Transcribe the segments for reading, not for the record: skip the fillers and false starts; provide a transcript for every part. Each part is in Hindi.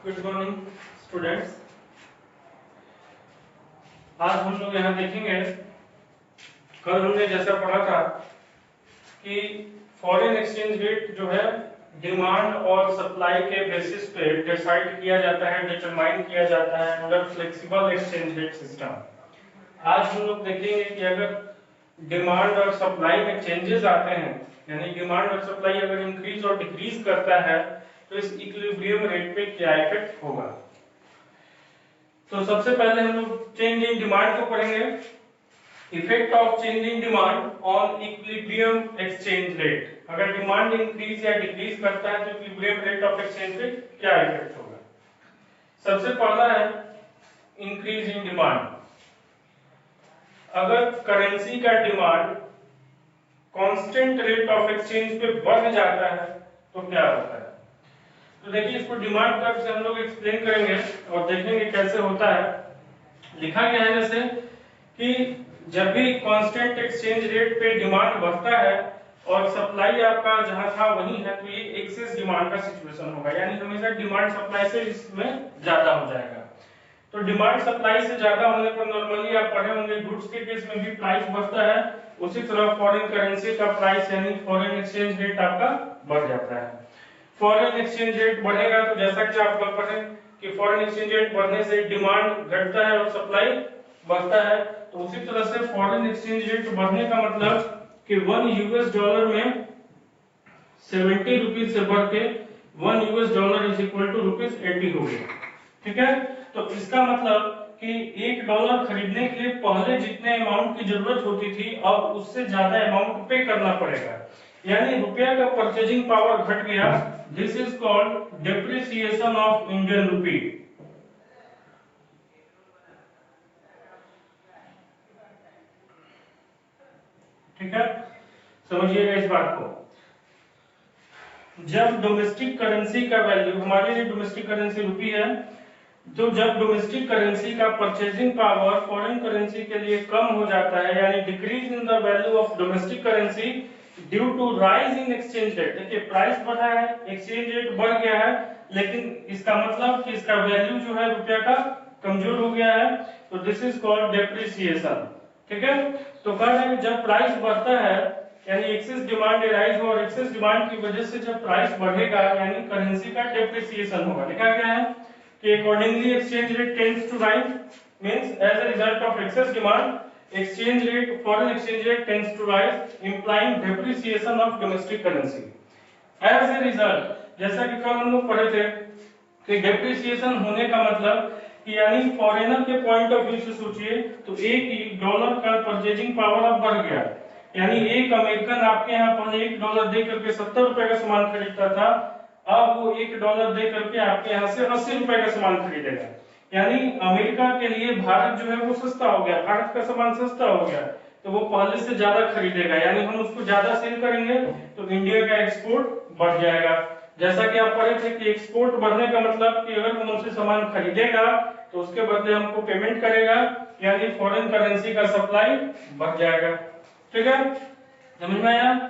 Good morning students. आज हम लोग यहाँ देखेंगे, कल हमने जैसा पढ़ा था कि फॉरेन एक्सचेंज रेट जो है डिमांड और सप्लाई के बेसिस पे डिसाइड किया जाता है, डिटरमाइन किया जाता है under flexible exchange rate system. आज हम लोग देखेंगे कि अगर डिमांड और सप्लाई में चेंजेस आते हैं, यानी डिमांड और सप्लाई अगर इंक्रीज और डिक्रीज करता है तो इस इक्विलिब्रियम रेट पे क्या इफेक्ट होगा। तो सबसे पहले हम लोग चेंज इन डिमांड को पढ़ेंगे। Effect of change in demand on equilibrium exchange rate. अगर डिमांड इंक्रीज या डिक्रीज करता है तो इक्विलिब्रियम रेट ऑफ एक्सचेंज पे क्या इफेक्ट होगा। सबसे पहला है इंक्रीज इन डिमांड। अगर करेंसी का demand constant rate of exchange पे बढ़ जाता है तो क्या होता है। तो देखिए, इसको डिमांड कर्व से हम लोग एक्सप्लेन करेंगे और देखेंगे कैसे होता है। लिखा गया है जैसे कि जब भी कांस्टेंट एक्सचेंज रेट पे डिमांड बढ़ता है और सप्लाई आपका जहां था वही है, तो ये एक्सेस डिमांड का सिचुएशन होगा, यानी हमेशा डिमांड सप्लाई से इसमें ज्यादा हो जाएगा। तो डिमांड सप्लाई से ज्यादा होने पर नॉर्मली आप पढ़े होंगे गुड्स के केस में भी प्राइस बढ़ता है, उसी तरह फॉरेन करेंसी का प्राइस यानी फॉरेन एक्सचेंज रेट आपका बढ़ जाता है। फॉरेन एक्सचेंज रेट बढ़ेगा तो जैसा कि आप लोग पढ़े कि फॉरेन एक्सचेंज रेट बढ़ने से डिमांड घटता है और सप्लाई बढ़ता है, तो उसी तरह से फॉरेन एक्सचेंज रेट बढ़ने का मतलब कि 1 यूएस डॉलर में 70 रुपीज से बढ़ के 1 US dollar is equal to rupees 80 हो गया। ठीक है, तो इसका मतलब कि $1 खरीदने के लिए पहले जितने अमाउंट की जरूरत होती थी अब उससे ज्यादा अमाउंट पे करना पड़ेगा, यानी रुपया का परचेजिंग पावर घट गया। This is called depreciation of Indian rupee. ठीक है, समझिएगा इस बात को। जब डोमेस्टिक करेंसी का वैल्यू, हमारे लिए डोमेस्टिक करेंसी रुपी है, तो जब डोमेस्टिक करेंसी का परचेजिंग पावर फॉरेन करेंसी के लिए कम हो जाता है, यानी decrease in the value of domestic currency due to rise in exchange rate. देखिए, प्राइस बढ़ा है, एक्सचेंज रेट बढ़ गया है, लेकिन इसका मतलब कि इसका वैल्यू जो है रुपया का कमजोर हो गया है, तो दिस इज कॉल्ड डेप्रिसिएशन। ठीक है, तो कह रहे हैं जब प्राइस बढ़ता है यानी एक्सेस डिमांड राइज हो और एक्सेस डिमांड की वजह से जब प्राइस बढ़ेगा यानी करेंसी का डेप्रिसिएशन होगा। लिखा गया है कि accordingly exchange rate tends to rise, means as a result of excess demand exchange rate, foreign exchange rate tends to rise, implying depreciation of domestic currency. As a result, जैसा कि कल हम लोग पढ़े थे कि डेप्रिसिएशन होने का मतलब कि यानी फॉरेनर के पॉइंट ऑफ व्यू से सोचिए तो $1 का परचेजिंग पावर अब बढ़ गया, यानी एक अमेरिकन आपके यहाँ पहले $1 दे करके 70 रुपए का सामान खरीदता था, अब वो $1 दे करके आपके यहाँ से 80 रुपए का सामान खरीदेगा। यानी अमेरिका के लिए भारत जो है वो सस्ता हो गया, भारत का सामान सस्ता हो गया, तो वो पहले से ज्यादा खरीदेगा, यानी हम उसको ज्यादा सेल करेंगे तो इंडिया का एक्सपोर्ट बढ़ जाएगा। जैसा कि आप पढ़े थे कि एक्सपोर्ट बढ़ने का मतलब कि अगर हम उनसे सामान खरीदेगा तो उसके बदले हमको पेमेंट करेगा, यानी फॉरेन करेंसी का सप्लाई बढ़ जाएगा। ठीक है, समझ में आया।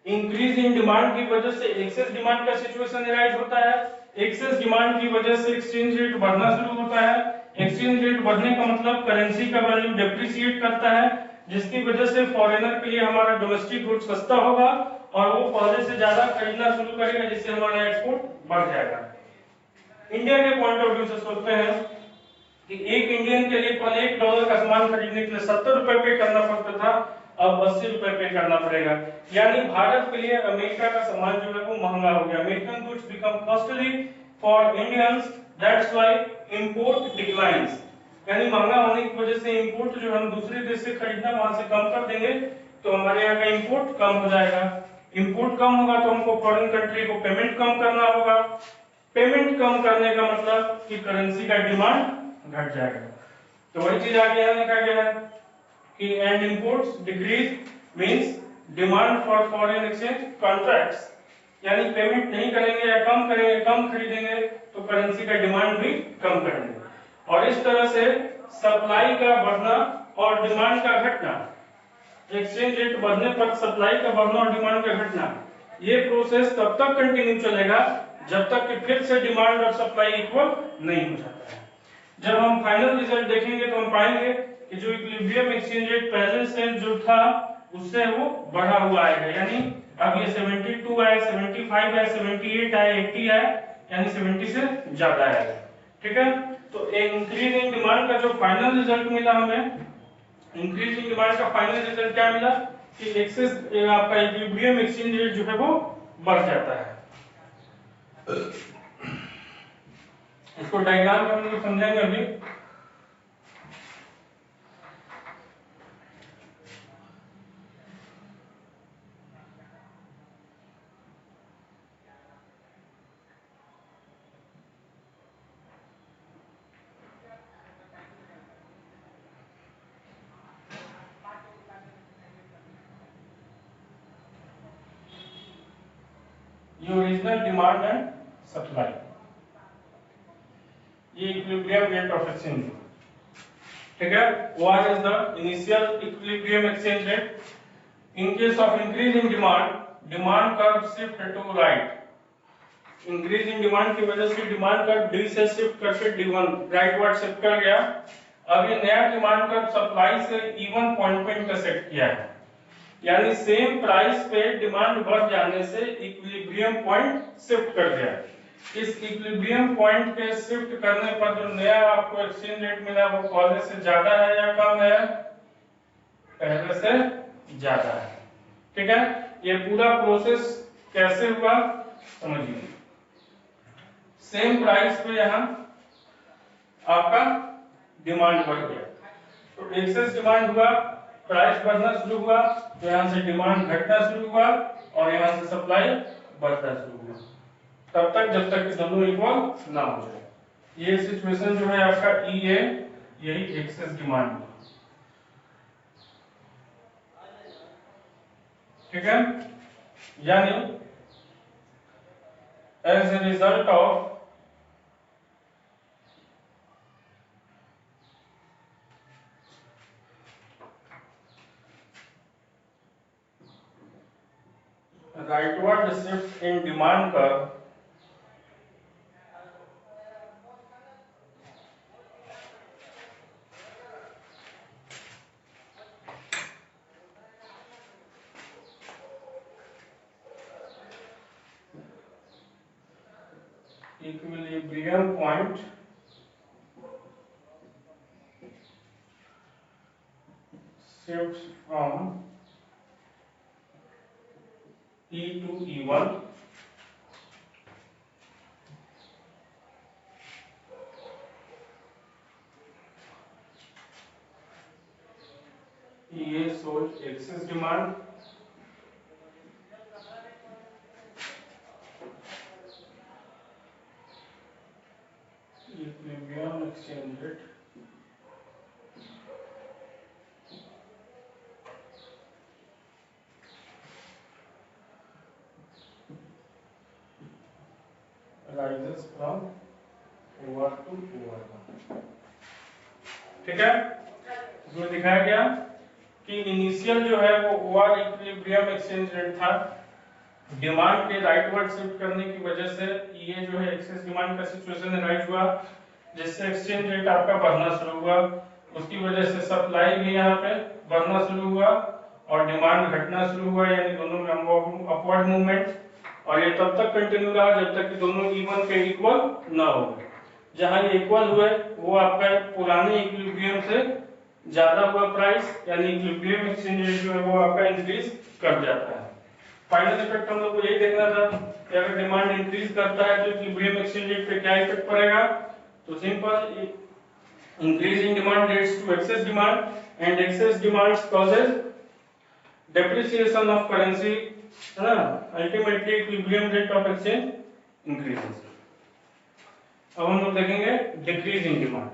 इंक्रीज इन डिमांड की वजह से एक्सेस डिमांड का सिचुएशन राइज होता है, एक्सेस डिमांड की वजह से एक्सचेंज रेट बढ़ना शुरू होता है, एक्सचेंज रेट बढ़ने का मतलब करेंसी का वैल्यू डेप्रिसिएट करता है, जिसकी वजह से फॉरेनर के लिए हमारा डोमेस्टिक गुड सस्ता होगा और वो पहले से ज्यादा खरीदना शुरू करेगा, जिससे हमारा एक्सपोर्ट बढ़ जाएगा। इंडिया के पॉइंट ऑफ व्यू से सोचते हैं कि एक इंडियन के लिए पहले $1 का सामान खरीदने के लिए 70 रुपए पे करना पड़ता था, अब 80 रुपए पे करना पड़ेगा, यानी भारत के लिए अमेरिका का सामान जो है वो महंगा हो गया। American goods become costly for Indians, that's why import declines, यानी महंगा होने की वजह से इंपोर्ट जो हम दूसरे देश से खरीदना वहां से कम कर देंगे तो हमारे यहाँ का इंपोर्ट कम हो जाएगा। इंपोर्ट कम होगा तो हमको फॉरेन कंट्री को पेमेंट कम करना होगा, पेमेंट कम करने का मतलब कि करेंसी का डिमांड घट जाएगा। तो वही चीज आगे यहाँ लिखा गया है कि and imports decrease means demand for foreign exchange contracts, यानी पेमेंट नहीं करेंगे या कम करेंगे, कम खरीदेंगे तो करेंसी का डिमांड भी कम करेंगे, और इस तरह से सप्लाई का बढ़ना और डिमांड का घटना, एक्सचेंज रेट बढ़ने पर सप्लाई का बढ़ना और डिमांड का घटना, ये प्रोसेस तब तक कंटिन्यू चलेगा जब तक कि फिर से डिमांड और सप्लाई इक्वल नहीं हो जाता है। जब हम फाइनल रिजल्ट देखेंगे तो हम पाएंगे कि जो इक्विलिब्रियम एक्सचेंज रेट पहले से जो था उससे वो बढ़ा हुआ आएगा, यानी अब ये 72 है, 75 है, 78 है, 80 है, यानी 70 से ज्यादा आएगा। ठीक है, तो इंक्रीज इन डिमांड का जो फाइनल रिजल्ट मिला हमें, इंक्रीज इन डिमांड का फाइनल रिजल्ट क्या मिला कि एक्सेस आपका इक्विलिब्रियम एक्सचेंज रेट जो है वो बढ़ जाता है। इसको डायग्राम में हम लोग समझेंगे अभी। ये ओरिजिनल डिमांड एंड सप्लाई, ये इक्विलिब्रियम रेट ऑफ एक्सचेंज, ठीक है। What is the initial equilibrium exchange rate? In case of increase in demand, demand curve shift to right. Increase in demand की वजह से डिमांड कर्व डी से शिफ्ट करके D1 राइटवर्ड शिफ्ट कर गया। अब ये नया डिमांड कर्व सप्लाई से इवन पॉइंट पे इंटरसेक्ट किया है, यानी सेम प्राइस पे डिमांड बढ़ जाने से इक्विलिब्रियम पॉइंट शिफ्ट कर गया। इस इक्विलिब्रियम पॉइंट पे शिफ्ट करने पर जो नया आपको एक्सचेंज रेट मिला वो पहले से ज्यादा है या कम है? पहले से ज्यादा है। ठीक है, ये पूरा प्रोसेस कैसे हुआ समझिए। सेम प्राइस पे यहाँ आपका डिमांड बढ़ गया, तो एक्सेस डिमांड हुआ, प्राइस बढ़ना शुरू हुआ, तो यहाँ से डिमांड घटना शुरू हुआ और यहाँ से सप्लाई बढ़ना शुरू हुआ, तब तक जब तक कि दोनों इक्वल ना हो जाए। ये सिचुएशन जो है आपका ई ए, यही एक्सेस डिमांड हुआ। ठीक है, यानी as a result of rightward shift in demand curve, equilibrium point shifts from E to E1, EA shows excess demand, equilibrium exchange rate rises from OR to OR1। ठीक है, इसमें दिखाया गया कि इनिशियल जो है वो OR इक्विलिब्रियम एक्सचेंज रेट था, डिमांड के राइटवर्ड शिफ्ट करने की वजह से ये जो है एक्सेस डिमांड का सिचुएशन राइज हुआ, जिससे एक्सचेंज रेट आपका बढ़ना शुरू हुआ, उसकी वजह से सप्लाई भी यहाँ पे बढ़ना शुरू हुआ और डिमांड घटना शुरू हुआ, यानी दोनों में अपवर्ड मूवमेंट। और ये तब तक कंटिन्यू रहा जब तक कि दोनों इवन पे इक्वल ना हो। जहां ये इक्वल हुए वो आपका पुराने इक्विलिब्रियम से ज्यादा हुआ प्राइस, यानी इक्विलिब्रियम एक्सचेंज रेट जो है वो आपका इंक्रीज कर जाता है। फाइनल इफेक्ट हम लोग को यही देखना था कि अगर डिमांड इंक्रीज करता है तो इक्विलिब्रियम एक्सचेंज रेट पे क्या इफेक्ट पड़ेगा। तो simple, increase in demand leads to excess demand and excess demand causes depreciation of currency, है ना, ultimately equilibrium rate of exchange increases. अब हम लोग देखेंगे डिक्रीज इन डिमांड।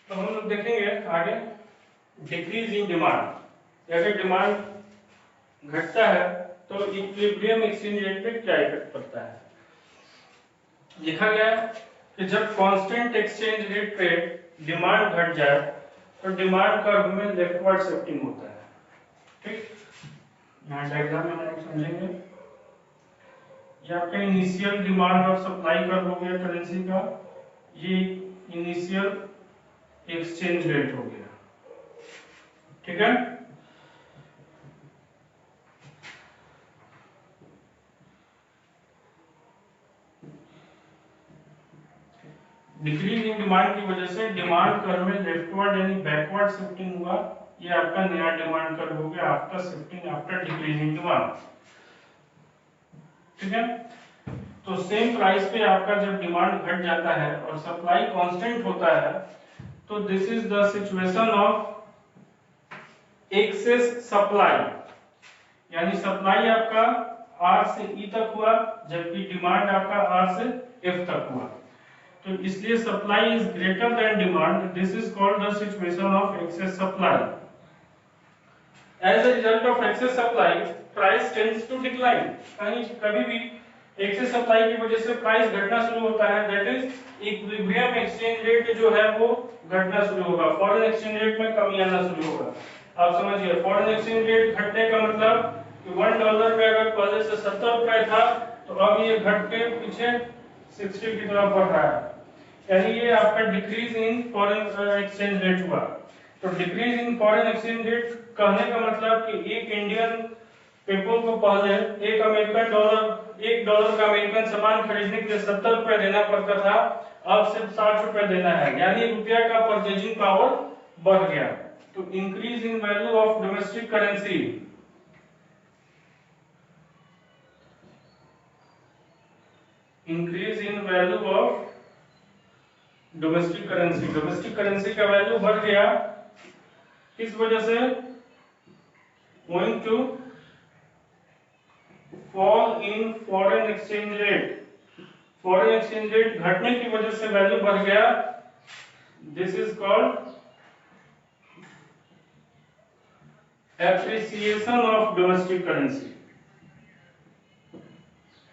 तो हम लोग देखेंगे आगे डिक्रीज इन डिमांड। अगर डिमांड घटता है तो इक्विलिब्रियम एक्सचेंज रेट पे क्या इफेक्ट पड़ता है। लिखा गया कि जब कांस्टेंट एक्सचेंज रेट पे डिमांड घट जाए तो डिमांड कर्व में लेफ्टवर्ड शिफ्टिंग होता है। ठीक, यहाँ डायग्राम में हम लोग समझेंगे। ये आपका इनिशियल डिमांड और सप्लाई कर्व हो गया करेंसी का, ये इनिशियल एक्सचेंज रेट हो गया। ठीक है, डिक्रीज इन डिमांड की वजह से डिमांड कर्व में लेफ्टवर्ड यानी बैकवर्ड शिफ्टिंग हुआ। ये आपका नया डिमांड कर्व हो गया after shifting, after decreasing demand. ठीक है, तो सेम प्राइस पे आपका जब डिमांड घट जाता है और सप्लाई कांस्टेंट होता है, तो this is the situation of excess supply, यानी सप्लाई आपका R से E तक हुआ जबकि डिमांड आपका R से F तक हुआ। तो इसलिए supply is greater than demand, this is called the situation of excess supply. As a result of excess supply price tends to decline, यानी कभी भी एक्सेस सप्लाई की वजह से प्राइस घटना शुरू होता है, that is equilibrium exchange rate जो है वो घटना शुरू होगा, फॉरेन एक्सचेंज रेट में कमी आना शुरू होगा। आप समझिए, फॉरेन एक्सचेंज रेट घटने का मतलब कि $1 में अगर पहले से 70 रुपए था तो अब ये घट के पीछे 60 की तरफ बढ़ रहा है, यानी ये आपका decrease in foreign exchange rate हुआ। तो decrease in foreign exchange rate कहने का मतलब कि एक इंडियन पीपल को पहले $1 का अमेरिकन सामान खरीदने के लिए 70 रुपए देना पड़ता था, अब सिर्फ 60 रुपए देना है, यानी रुपया का परचेजिंग पावर बढ़ गया। तो increase in value of domestic currency, increase in value of domestic currency, domestic currency का वैल्यू बढ़ गया, किस वजह से? Going to fall in foreign exchange rate, foreign exchange rate घटने की वजह से वैल्यू बढ़ गया, this is called appreciation of domestic currency,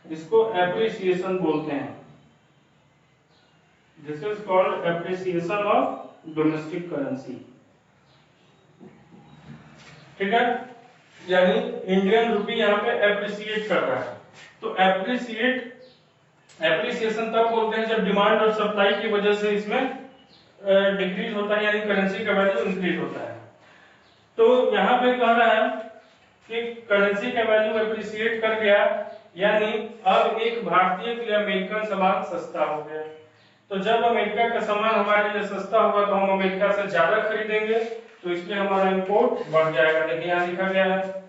इसको एप्रिसिएशन बोलते हैं, this is called appreciation of domestic currency. ठीक है, यानी इंडियन रुपी यहाँ पे एप्रिसिएट कर रहा है। तो एप्रिसिएशन तब बोलते हैं जब डिमांड और सप्लाई की वजह से इसमें डिक्रीज होता है, यानी करेंसी का वैल्यू इंक्रीज होता है। तो यहाँ पे कह रहा है कि करेंसी का वैल्यू एप्रिसिएट कर गया, यानी अब एक भारतीय के लिए अमेरिकन सामान सस्ता हो गया। तो जब अमेरिका का सामान हमारे लिए सस्ता होगा तो हम अमेरिका से ज्यादा खरीदेंगे, तो इसलिए हमारा इंपोर्ट बढ़ जाएगा। देखिए यहाँ लिखा गया है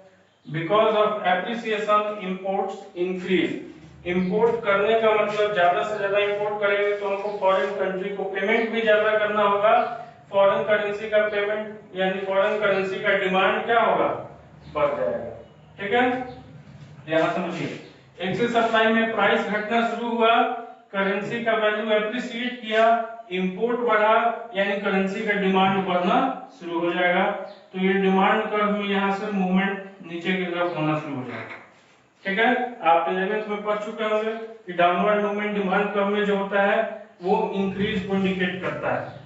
because of appreciation imports increase, import करने का मतलब ज्यादा से ज्यादा इंपोर्ट करेंगे तो हमको फॉरेन कंट्री को पेमेंट भी ज्यादा करना होगा, फॉरेन करेंसी का पेमेंट यानी फॉरेन करेंसी का डिमांड क्या होगा? बढ़ जाएगा। ठीक है, यहाँ समझिए, एक्सेस सप्लाई में प्राइस घटना शुरू हुआ, करेंसी का वैल्यू एप्रिसिएट किया, इंपोर्ट बढ़ा, यानी करेंसी का डिमांड बढ़ना शुरू हो जाएगा। तो ये डिमांड कर्व में यहाँ से मूवमेंट नीचे की तरफ होना शुरू हो जाएगा। ठीक है, आप 11th में पढ़ चुके होंगे कि डाउनवर्ड मूवमेंट डिमांड कर्व में जो होता है वो इंक्रीज को इंडिकेट करता है।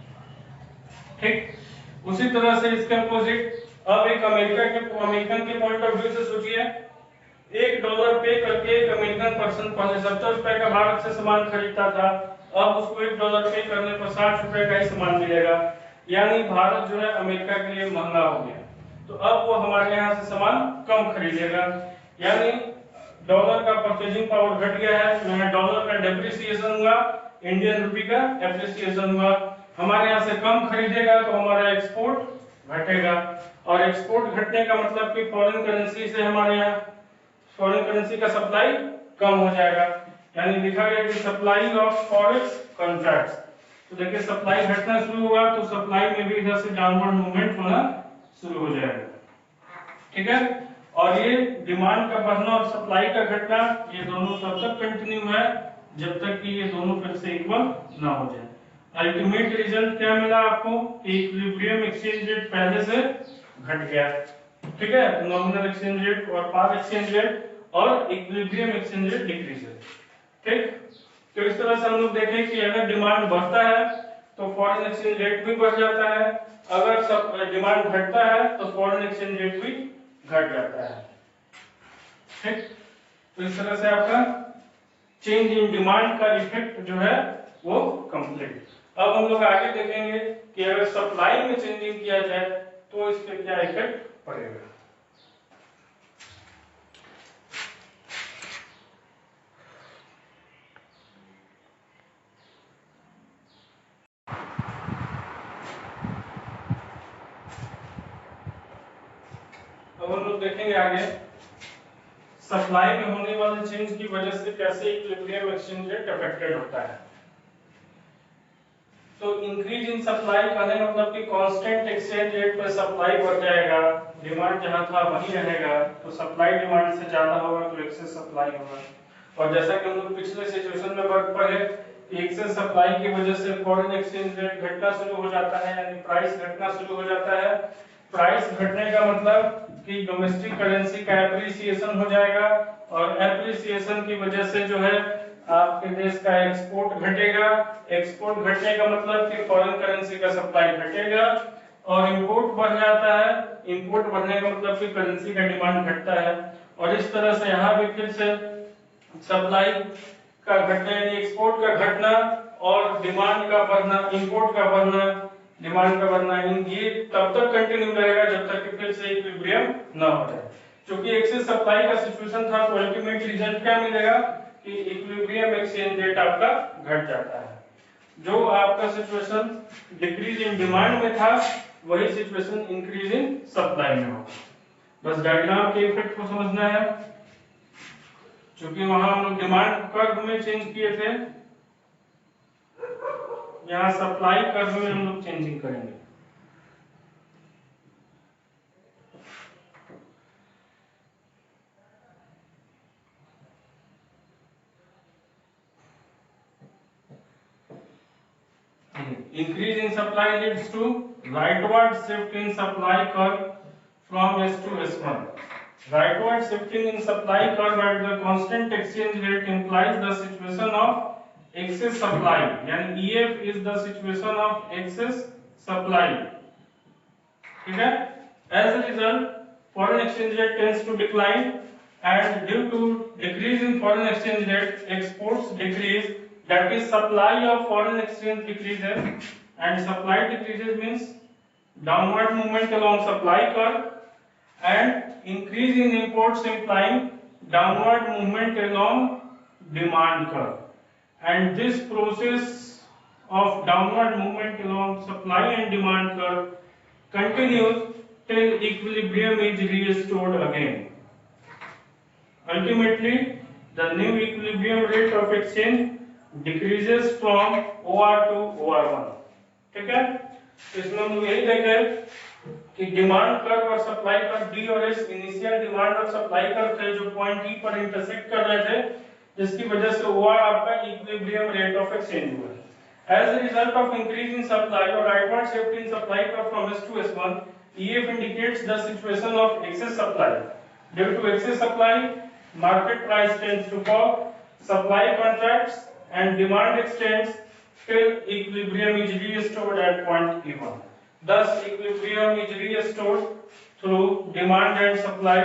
ठीक, उसी तरह से इसके अपोजिट अब एक अमेरिकन के पॉइंट ऑफ व्यू से सोचिए, $1 पे करके एक अमेरिकन पर्सन पहले 70 रुपए का भारत से सामान खरीदता था, अब उसको $1 पे करने पर 60 रुपए का ही सामान मिलेगा, यानी भारत जो है अमेरिका के लिए महंगा हो गया। तो अब वो हमारे यहाँ से सामान कम खरीदेगा, यानी डॉलर का परचेजिंग पावर घट गया है, तो यहाँ डॉलर का डेप्रिसिएशन हुआ, इंडियन रुपी का एप्रिसिएशन हुआ। हमारे यहाँ से कम खरीदेगा तो हमारा एक्सपोर्ट घटेगा, और एक्सपोर्ट घटने का मतलब कि फॉरेन करेंसी से हमारे यहाँ फॉरेन करेंसी का सप्लाई कम हो जाएगा, यानी लिखा गया कि सप्लाई ऑफ फॉरेक्स कॉन्ट्रैक्ट्स। तो देखिए सप्लाई घटना शुरू हुआ तो सप्लाई में भी इधर से डाउनवर्ड मूवमेंट होना शुरू हो जाएगा। ठीक है, और ये डिमांड का बढ़ना और सप्लाई का घटना ये दोनों तब तक कंटिन्यू है जब तक कि ये दोनों फिर से इक्वल ना हो जाए। अल्टीमेट रिजल्ट क्या मिला आपको कि इक्विलिब्रियम एक्सचेंज रेट पहले से घट गया। ठीक है, तो नॉमिनल एक्सचेंज रेट और पार एक्सचेंज रेट और इक्विलिब्रियम एक्सचेंज रेट डिक्रीज है। ठीक, तो इस तरह से हम लोग देखें कि अगर डिमांड बढ़ता है तो फॉरेन एक्सचेंज रेट भी बढ़ जाता है, अगर सब डिमांड घटता है तो फॉरेन एक्सचेंज रेट भी घट जाता है। ठीक, तो इस तरह से आपका चेंज इन डिमांड का इफेक्ट जो है वो कंप्लीट। अब हम लोग आगे देखेंगे कि अगर सप्लाई में चेंजिंग किया जाए तो इस पे क्या इफेक्ट पड़ेगा। अब हम लोग देखेंगे आगे सप्लाई में होने वाले चेंज की वजह से कैसे इक्विलिब्रियम एक्सचेंज रेट अफेक्टेड होता है। तो इंक्रीज इन सप्लाई का मतलब कि कांस्टेंट एक्सचेंज रेट पर सप्लाई बढ़ जाएगा, डिमांड जहां था वहीं रहेगा, तो सप्लाई डिमांड से ज्यादा होगा तो एक्सेस सप्लाई होगा। और जैसा कि हम लोग पिछले सिचुएशन में पढ़े कि एक्सेस सप्लाई की वजह से फॉरेन एक्सचेंज रेट घटना शुरू हो जाता है, यानी प्राइस घटना शुरू हो जाता है। प्राइस घटने का मतलब कि डोमेस्टिक करेंसी का एप्रिसिएशन हो जाएगा, और एप्रिसिएशन की वजह से जो है आपके देश का एक्सपोर्ट घटेगा। एक्सपोर्ट घटने का मतलब कि फॉरेन करेंसी का सप्लाई घटेगा, और इंपोर्ट बढ़ जाता है। इंपोर्ट बढ़ने का मतलब कि करेंसी का डिमांड घटता है, और इस तरह से यहाँ भी फिर से सप्लाई का घटना यानी एक्सपोर्ट का घटना और डिमांड का बढ़ना, इंपोर्ट का बढ़ना, डिमांड का बढ़ना, ये तब तक कंटिन्यू रहेगा जब तक कि फिर से इक्विलिब्रियम न हो जाए। क्योंकि एक्सेस सप्लाई का सिचुएशन था तो अल्टीमेट रिजल्ट क्या मिलेगा कि इक्विलिब्रियम एक्सचेंज रेट आपका घट जाता है। जो आपका सिचुएशन डिक्रीज इन डिमांड में था वही सिचुएशन इंक्रीज इन सप्लाई में होगा। बस डायग्राम के इफेक्ट को समझना है, क्योंकि वहां हम लोग डिमांड कर्व में चेंज किए थे, यहाँ सप्लाई कर्व में हम लोग चेंजिंग करेंगे। Increase in supply leads to rightward shift in supply curve from S to S1. Rightward shifting in supply curve at the constant exchange rate implies the situation of excess supply. यानी EF is the situation of excess supply. ठीक है? As a result, foreign exchange rate tends to decline, and due to decrease in foreign exchange rate, exports decrease. That is, supply of foreign exchange decreases, and supply decreases means downward movement along supply curve, and increase in imports implying downward movement along demand curve. And this process of downward movement along supply and demand curve continues till equilibrium is restored again. Ultimately, the new equilibrium rate of exchange decreases from OR to OR1. ठीक है? तो इसमें हम लोग यही देखें कि डिमांड कर्व और सप्लाई कर्व D और S इनिशियल डिमांड और सप्लाई कर्व थे जो पॉइंट E पर इंटरसेक्ट कर रहे थे, जिसकी वजह से OR आपका इक्विलिब्रियम रेट ऑफ एक्सचेंज हुआ। As a result of increase in supply or rightward shift in supply curve from S to S1, EF indicates the situation of excess supply. Due to excess supply, market price tends to fall, supply contracts, and demand extends till equilibrium is restored at point E1. Thus, equilibrium is restored through demand and supply,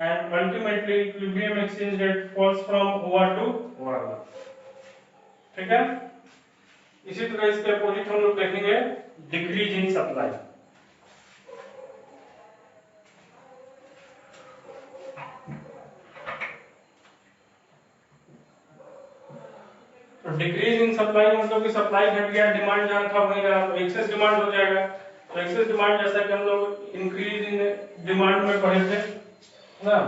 and ultimately equilibrium exchange rate falls from OR to OR1. ठीक है? इसी तरह इसके अपोजिट हम लोग देखेंगे डिक्रीज इन सप्लाई। तो डिक्रीज इन सप्लाई मतलब कि सप्लाई घट गया, डिमांड जहां था वहीं रहा, तो एक्सेस डिमांड हो जाएगा। तो एक्सेस डिमांड जैसा कि हम लोग इंक्रीज इन डिमांड में पढ़े थे ना,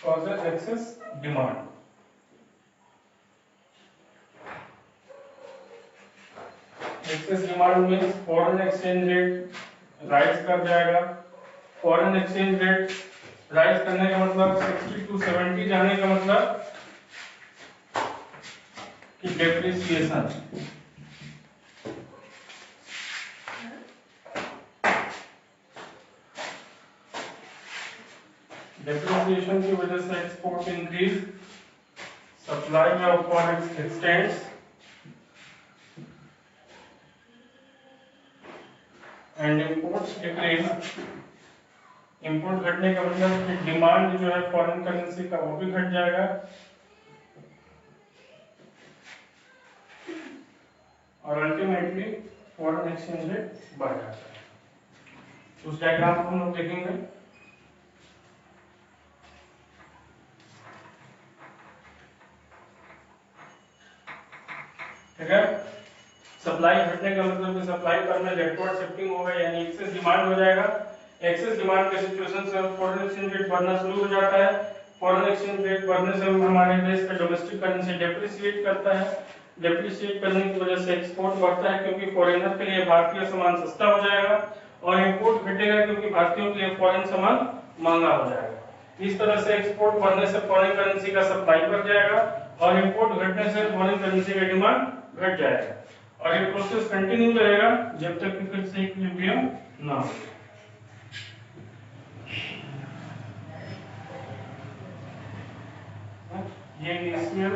causes excess demand. Excess demand means foreign exchange rate rise कर जाएगा। फॉरेन एक्सचेंज रेट राइज करने का मतलब 60 to 70 जाने का मतलब कि डेप्रिसिएशन। डेप्रिसिएशन की वजह से export increase, supply of forex x tends and imports decrease. Import घटने का मतलब कि डिमांड जो है फॉरेन करेंसी का वो भी घट जाएगा और अल्टीमेटली फॉरेन एक्सचेंज रेट बढ़ जाता है। उस डायग्राम को हम लोग देखेंगे। ठीक है, सप्लाई घटने का मतलब कि सप्लाई पर में लेफ्टवर्ड शिफ्टिंग होगा, यानी एक्सेस डिमांड हो जाएगा। एक्सेस डिमांड के सिचुएशन से फॉरेन एक्सचेंज रेट बढ़ना शुरू हो जाता है। फॉरेन एक्सचेंज रेट बढ़ने से हमारे देश का डोमेस्टिक करेंसी डेप्रिसिएट करता है। डेप्रिसिएट करने की वजह से एक्सपोर्ट बढ़ता है क्योंकि फॉरेनर के लिए भारतीय सामान सस्ता हो जाएगा, और इंपोर्ट घटेगा क्योंकि भारतीयों के लिए फॉरेन सामान महंगा हो जाएगा। इस तरह से एक्सपोर्ट बढ़ने से फॉरेन करेंसी का सप्लाई बढ़ जाएगा और इंपोर्ट घटने से फॉरेन करेंसी का डिमांड घट जाएगा, और ये प्रोसेस कंटिन्यू रहेगा जब तक कि फिर से इक्विलिब्रियम ना हो। ये इनिशियल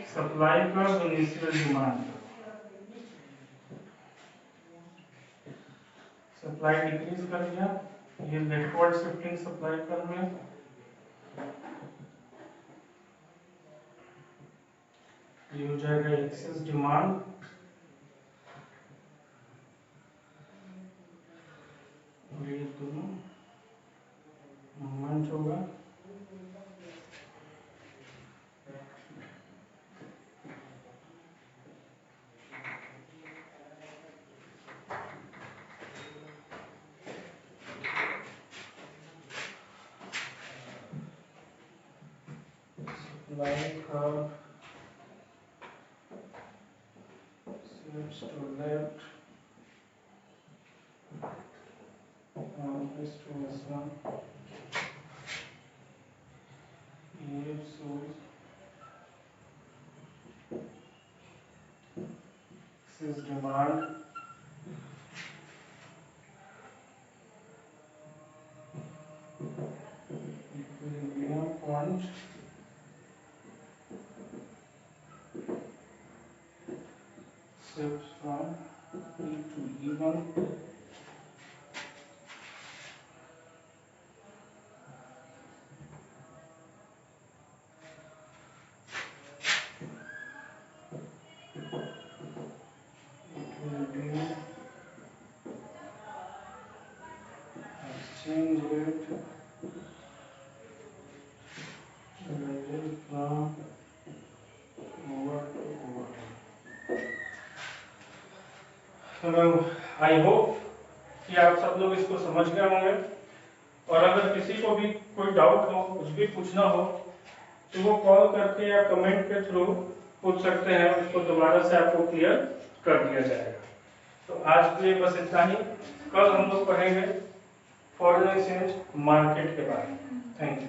सप्लाई का, इनिशियल डिमांड। सप्लाई डिक्रीज कर दिया, ये बैकवर्ड शिफ्टिंग सप्लाई कर में, ये हो जाएगा एक्सेस डिमांड, और ये दोनों मूवमेंट होगा। Supply curve shifts to left, this to S1. EF shows excess demand, equilibrium point, shifts from E to E1. Equilibrium, exchange rate varies from over to over. I hope कि आप सब लोग इसको समझ गए होंगे, और अगर किसी को भी कोई डाउट हो, कुछ भी पूछना हो, तो वो कॉल करके या कमेंट के थ्रू पूछ सकते हैं, उसको दोबारा से आपको क्लियर कर दिया जाएगा। तो आज के लिए बस इतना ही। कल हम लोग पढ़ेंगे फॉरेन एक्सचेंज मार्केट के बारे में। Thank you.